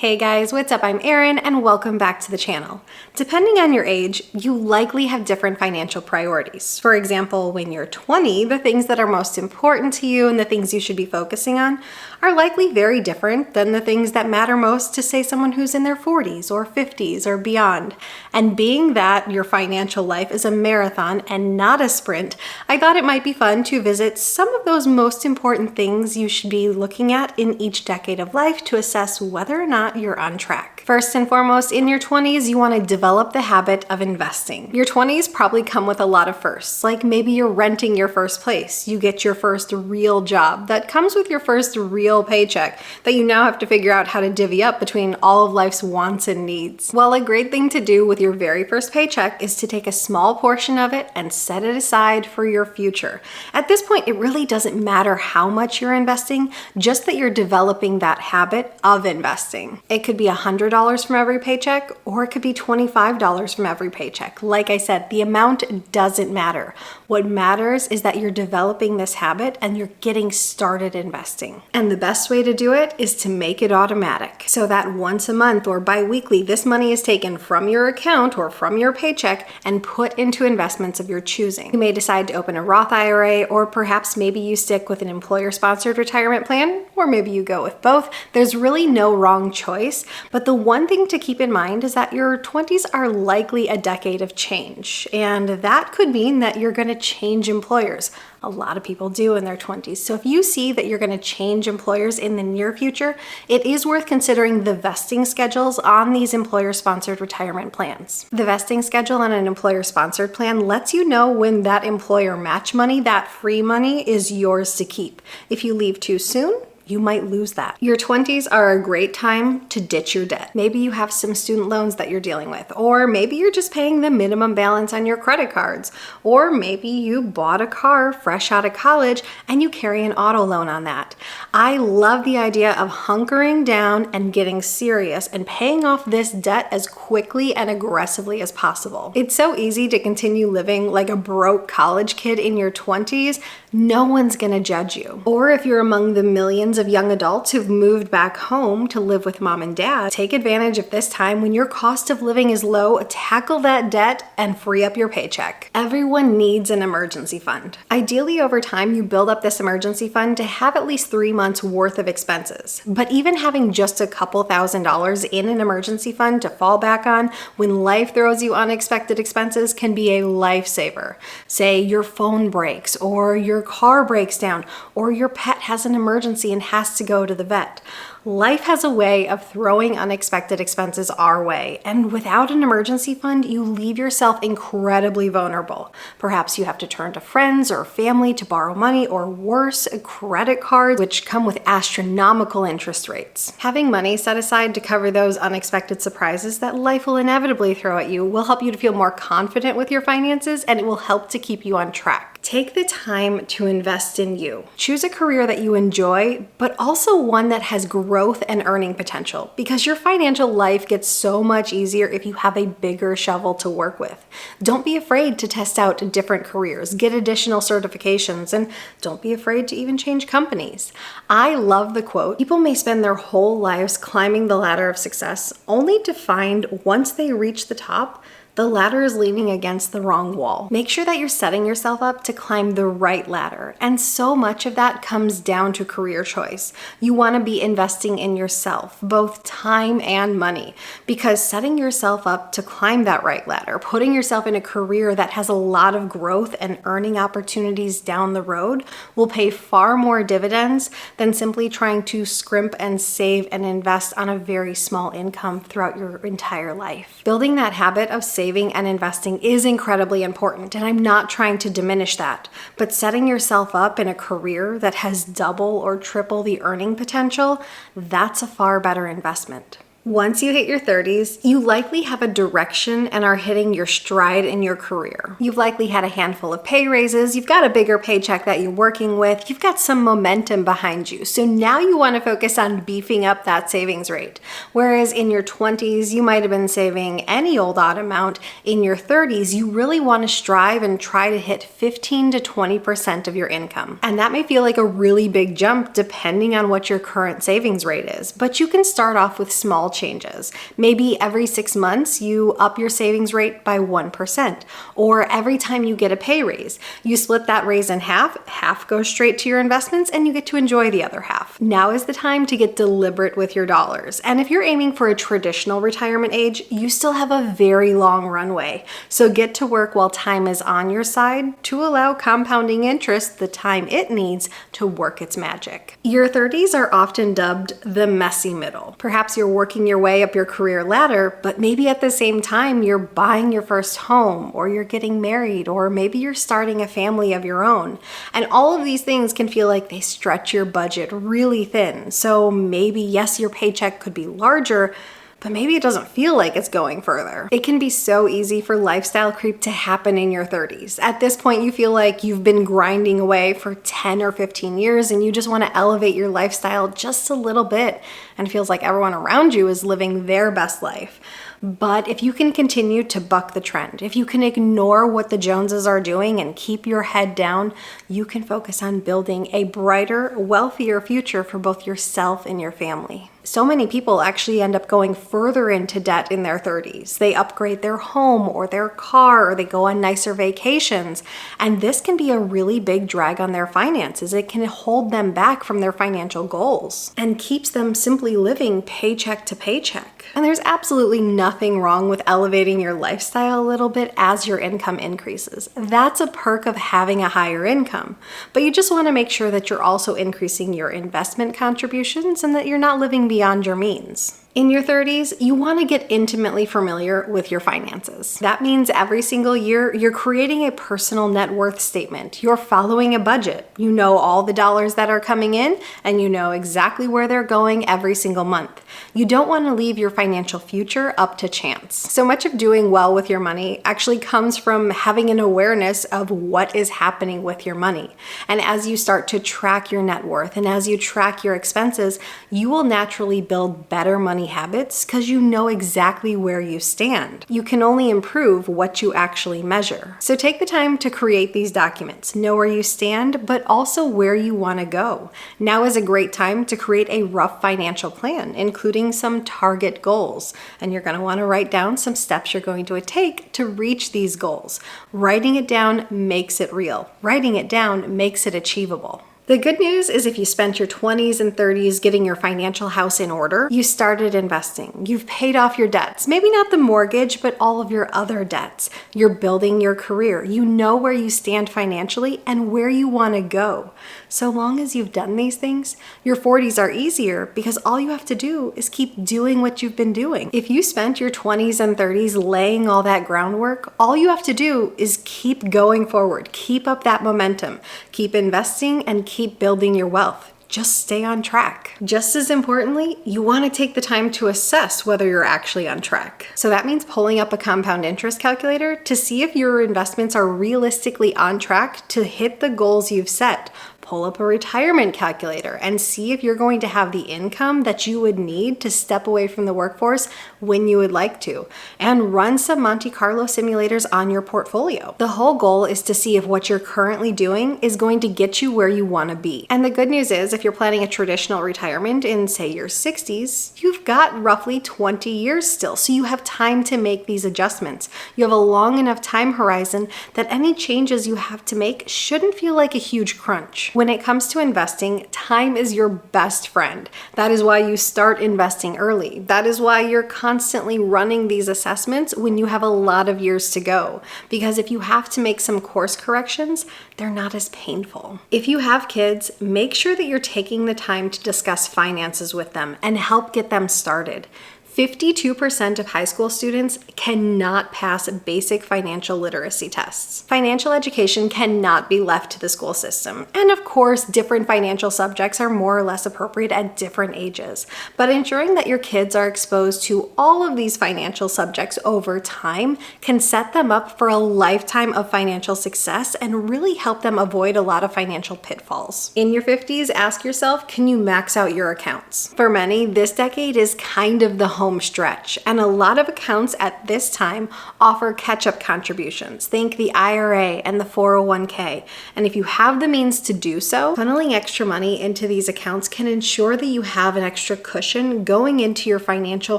Hey guys, what's up? I'm Erin and welcome back to the channel. Depending on your age, you likely have different financial priorities. For example, when you're 20, the things that are most important to you and the things you should be focusing on are likely very different than the things that matter most to, say, someone who's in their 40s or 50s or beyond. And being that your financial life is a marathon and not a sprint, I thought it might be fun to visit some of those most important things you should be looking at in each decade of life to assess whether or not you're on track. First and foremost, in your 20s, you want to develop the habit of investing. Your 20s probably come with a lot of firsts, like maybe you're renting your first place, you get your first real job that comes with your first real paycheck that you now have to figure out how to divvy up between all of life's wants and needs. While a great thing to do with your very first paycheck is to take a small portion of it and set it aside for your future. At this point, it really doesn't matter how much you're investing, just that you're developing that habit of investing. It could be $100 from every paycheck, or it could be $25 from every paycheck. Like I said, the amount doesn't matter. What matters is that you're developing this habit and you're getting started investing. And the best way to do it is to make it automatic, so that once a month or bi-weekly, this money is taken from your account or from your paycheck and put into investments of your choosing. You may decide to open a Roth IRA, or perhaps maybe you stick with an employer-sponsored retirement plan, or maybe you go with both. There's really no wrong choice, but the one thing to keep in mind is that your 20s are likely a decade of change, and that could mean that you're going to change employers. A lot of people do in their 20s. So if you see that you're going to change employers in the near future, it is worth considering the vesting schedules on these employer-sponsored retirement plans. The vesting schedule on an employer-sponsored plan lets you know when that employer match money, that free money, is yours to keep. If you leave too soon, you might lose that. Your 20s are a great time to ditch your debt. Maybe you have some student loans that you're dealing with, or maybe you're just paying the minimum balance on your credit cards, or maybe you bought a car fresh out of college and you carry an auto loan on that. I love the idea of hunkering down and getting serious and paying off this debt as quickly and aggressively as possible. It's so easy to continue living like a broke college kid in your 20s. No one's gonna judge you. Or if you're among the millions of young adults who've moved back home to live with mom and dad, take advantage of this time when your cost of living is low, tackle that debt, and free up your paycheck. Everyone needs an emergency fund. Ideally, over time, you build up this emergency fund to have at least 3 months worth of expenses. But even having just a couple $1,000s in an emergency fund to fall back on when life throws you unexpected expenses can be a lifesaver. Say your phone breaks, or your car breaks down, or your pet has an emergency and has to go to the vet. Life has a way of throwing unexpected expenses our way, and without an emergency fund, you leave yourself incredibly vulnerable. Perhaps you have to turn to friends or family to borrow money, or worse, credit cards, which come with astronomical interest rates. Having money set aside to cover those unexpected surprises that life will inevitably throw at you will help you to feel more confident with your finances, and it will help to keep you on track. Take the time to invest in you. Choose a career that you enjoy, but also one that has growth and earning potential, because your financial life gets so much easier if you have a bigger shovel to work with. Don't be afraid to test out different careers, get additional certifications, and don't be afraid to even change companies. I love the quote, "People may spend their whole lives climbing the ladder of success, only to find once they reach the top, the ladder is leaning against the wrong wall." Make sure that you're setting yourself up to climb the right ladder. And so much of that comes down to career choice. You want to be investing in yourself, both time and money, because setting yourself up to climb that right ladder, putting yourself in a career that has a lot of growth and earning opportunities down the road, will pay far more dividends than simply trying to scrimp and save and invest on a very small income throughout your entire life. Building that habit of saving and investing is incredibly important, and I'm not trying to diminish that, but setting yourself up in a career that has double or triple the earning potential, that's a far better investment. Once you hit your 30s, you likely have a direction and are hitting your stride in your career. You've likely had a handful of pay raises, you've got a bigger paycheck that you're working with, you've got some momentum behind you. So now you want to focus on beefing up that savings rate. Whereas in your 20s, you might have been saving any old odd amount. In your 30s, you really want to strive and try to hit 15 to 20% of your income. And that may feel like a really big jump depending on what your current savings rate is, but you can start off with small changes. Maybe every 6 months you up your savings rate by 1%, or every time you get a pay raise, you split that raise in half goes straight to your investments and you get to enjoy the other half. Now is the time to get deliberate with your dollars. And if you're aiming for a traditional retirement age, you still have a very long runway. So get to work while time is on your side to allow compounding interest the time it needs to work its magic. Your 30s are often dubbed the messy middle. Perhaps you're working your way up your career ladder, but maybe at the same time you're buying your first home, or you're getting married, or maybe you're starting a family of your own. And all of these things can feel like they stretch your budget really thin. So maybe, yes, your paycheck could be larger, but maybe it doesn't feel like it's going further. It can be so easy for lifestyle creep to happen in your 30s. At this point, you feel like you've been grinding away for 10 or 15 years and you just want to elevate your lifestyle just a little bit, and it feels like everyone around you is living their best life. But if you can continue to buck the trend, if you can ignore what the Joneses are doing and keep your head down, you can focus on building a brighter, wealthier future for both yourself and your family. So many people actually end up going further into debt in their 30s. They upgrade their home or their car, or they go on nicer vacations. And this can be a really big drag on their finances. It can hold them back from their financial goals and keeps them simply living paycheck to paycheck. And there's absolutely nothing wrong with elevating your lifestyle a little bit as your income increases. That's a perk of having a higher income. But you just want to make sure that you're also increasing your investment contributions and that you're not living beyond your means. In your 30s, you want to get intimately familiar with your finances. That means every single year, you're creating a personal net worth statement. You're following a budget. You know all the dollars that are coming in, and you know exactly where they're going every single month. You don't want to leave your financial future up to chance. So much of doing well with your money actually comes from having an awareness of what is happening with your money. And as you start to track your net worth and as you track your expenses, you will naturally build better money habits because you know exactly where you stand. You can only improve what you actually measure. So take the time to create these documents. Know where you stand, but also where you want to go. Now is a great time to create a rough financial plan, including some target goals. And you're going to want to write down some steps you're going to take to reach these goals. Writing it down makes it real. Writing it down makes it achievable. The good news is if you spent your 20s and 30s getting your financial house in order, you started investing. You've paid off your debts. Maybe not the mortgage, but all of your other debts. You're building your career. You know where you stand financially and where you want to go. So long as you've done these things, your 40s are easier because all you have to do is keep doing what you've been doing. If you spent your 20s and 30s laying all that groundwork, all you have to do is keep going forward. Keep up that momentum. Keep investing and keep building your wealth. Just stay on track. Just as importantly, you want to take the time to assess whether you're actually on track. So that means pulling up a compound interest calculator to see if your investments are realistically on track to hit the goals you've set. Pull up a retirement calculator and see if you're going to have the income that you would need to step away from the workforce when you would like to. And run some Monte Carlo simulators on your portfolio. The whole goal is to see if what you're currently doing is going to get you where you want to be. And the good news is if you're planning a traditional retirement in, say, your 60s, you've got roughly 20 years still. So you have time to make these adjustments. You have a long enough time horizon that any changes you have to make shouldn't feel like a huge crunch. When it comes to investing, time is your best friend. That is why you start investing early. That is why you're constantly running these assessments when you have a lot of years to go. Because if you have to make some course corrections, they're not as painful. If you have kids, make sure that you're taking the time to discuss finances with them and help get them started. 52% of high school students cannot pass basic financial literacy tests. Financial education cannot be left to the school system. And of course, different financial subjects are more or less appropriate at different ages. But ensuring that your kids are exposed to all of these financial subjects over time can set them up for a lifetime of financial success and really help them avoid a lot of financial pitfalls. In your 50s, ask yourself, can you max out your accounts? For many, this decade is kind of the home stretch, and a lot of accounts at this time offer catch-up contributions. Think the IRA and the 401k. And if you have the means to do so, funneling extra money into these accounts can ensure that you have an extra cushion going into your financial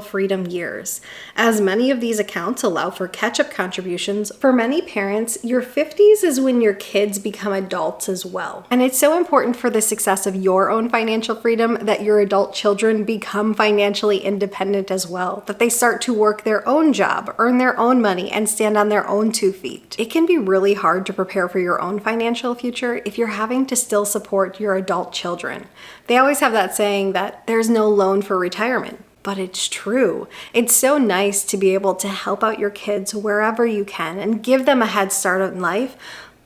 freedom years. As many of these accounts allow for catch-up contributions, for many parents, your 50s is when your kids become adults as well. And it's so important for the success of your own financial freedom that your adult children become financially independent as well, that they start to work their own job, earn their own money, and stand on their own 2 feet. It can be really hard to prepare for your own financial future if you're having to still support your adult children. They always have that saying that there's no loan for retirement. But it's true. It's so nice to be able to help out your kids wherever you can and give them a head start in life.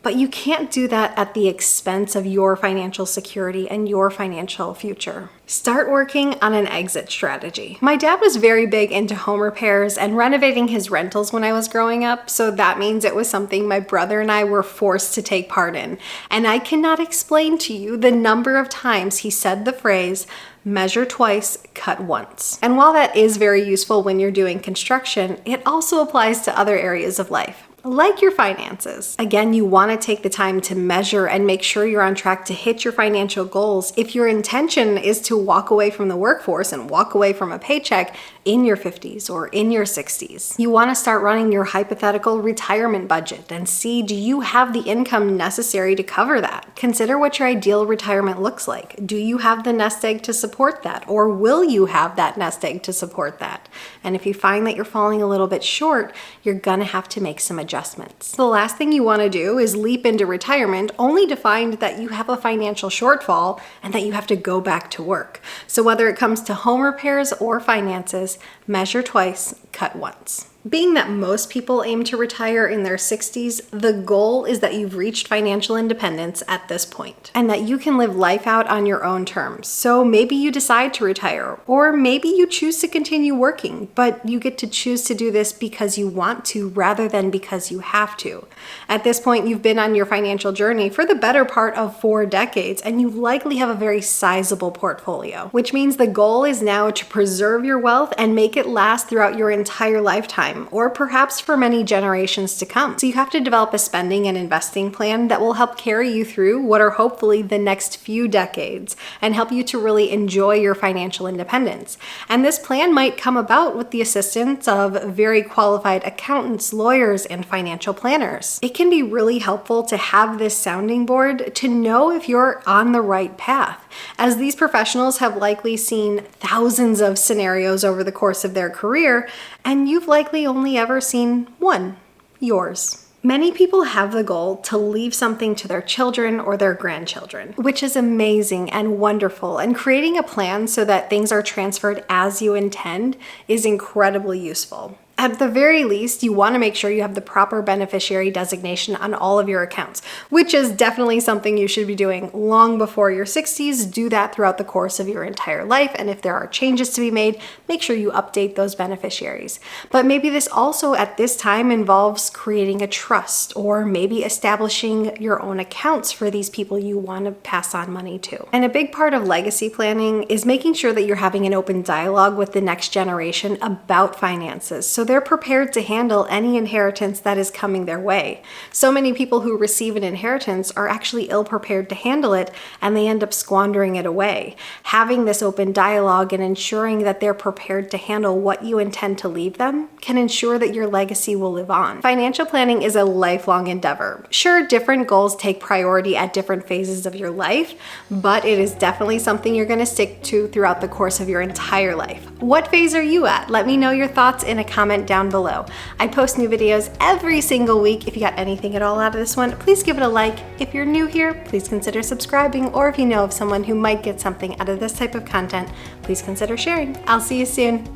But you can't do that at the expense of your financial security and your financial future. Start working on an exit strategy. My dad was very big into home repairs and renovating his rentals when I was growing up, so that means it was something my brother and I were forced to take part in. And I cannot explain to you the number of times he said the phrase, measure twice, cut once. And while that is very useful when you're doing construction, it also applies to other areas of life, like your finances. Again, you want to take the time to measure and make sure you're on track to hit your financial goals. If your intention is to walk away from the workforce and walk away from a paycheck in your 50s or in your 60s, you want to start running your hypothetical retirement budget and see, do you have the income necessary to cover that? Consider what your ideal retirement looks like. Do you have the nest egg to support that? Or will you have that nest egg to support that? And if you find that you're falling a little bit short, you're going to have to make some adjustments. The last thing you want to do is leap into retirement only to find that you have a financial shortfall and that you have to go back to work. So whether it comes to home repairs or finances, measure twice, cut once. Being that most people aim to retire in their 60s, the goal is that you've reached financial independence at this point and that you can live life out on your own terms. So maybe you decide to retire, or maybe you choose to continue working, but you get to choose to do this because you want to rather than because you have to. At this point, you've been on your financial journey for the better part of 4 decades, and you likely have a very sizable portfolio, which means the goal is now to preserve your wealth and make it last throughout your entire lifetime, or perhaps for many generations to come. So you have to develop a spending and investing plan that will help carry you through what are hopefully the next few decades and help you to really enjoy your financial independence. And this plan might come about with the assistance of very qualified accountants, lawyers, and financial planners. It can be really helpful to have this sounding board to know if you're on the right path, as these professionals have likely seen thousands of scenarios over the course of their career, and you've likely only ever seen one, yours. Many people have the goal to leave something to their children or their grandchildren, which is amazing and wonderful, and creating a plan so that things are transferred as you intend is incredibly useful. At the very least, you want to make sure you have the proper beneficiary designation on all of your accounts, which is definitely something you should be doing long before your 60s. Do that throughout the course of your entire life, and if there are changes to be made, make sure you update those beneficiaries. But maybe this also at this time involves creating a trust, or maybe establishing your own accounts for these people you want to pass on money to. And a big part of legacy planning is making sure that you're having an open dialogue with the next generation about finances, so they're prepared to handle any inheritance that is coming their way. So many people who receive an inheritance are actually ill-prepared to handle it, and they end up squandering it away. Having this open dialogue and ensuring that they're prepared to handle what you intend to leave them can ensure that your legacy will live on. Financial planning is a lifelong endeavor. Sure, different goals take priority at different phases of your life, but it is definitely something you're going to stick to throughout the course of your entire life. What phase are you at? Let me know your thoughts in a comment down below. I post new videos every single week. If you got anything at all out of this one, please give it a like. If you're new here, please consider subscribing, or if you know of someone who might get something out of this type of content, please consider sharing. I'll see you soon.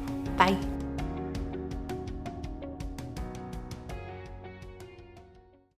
Bye.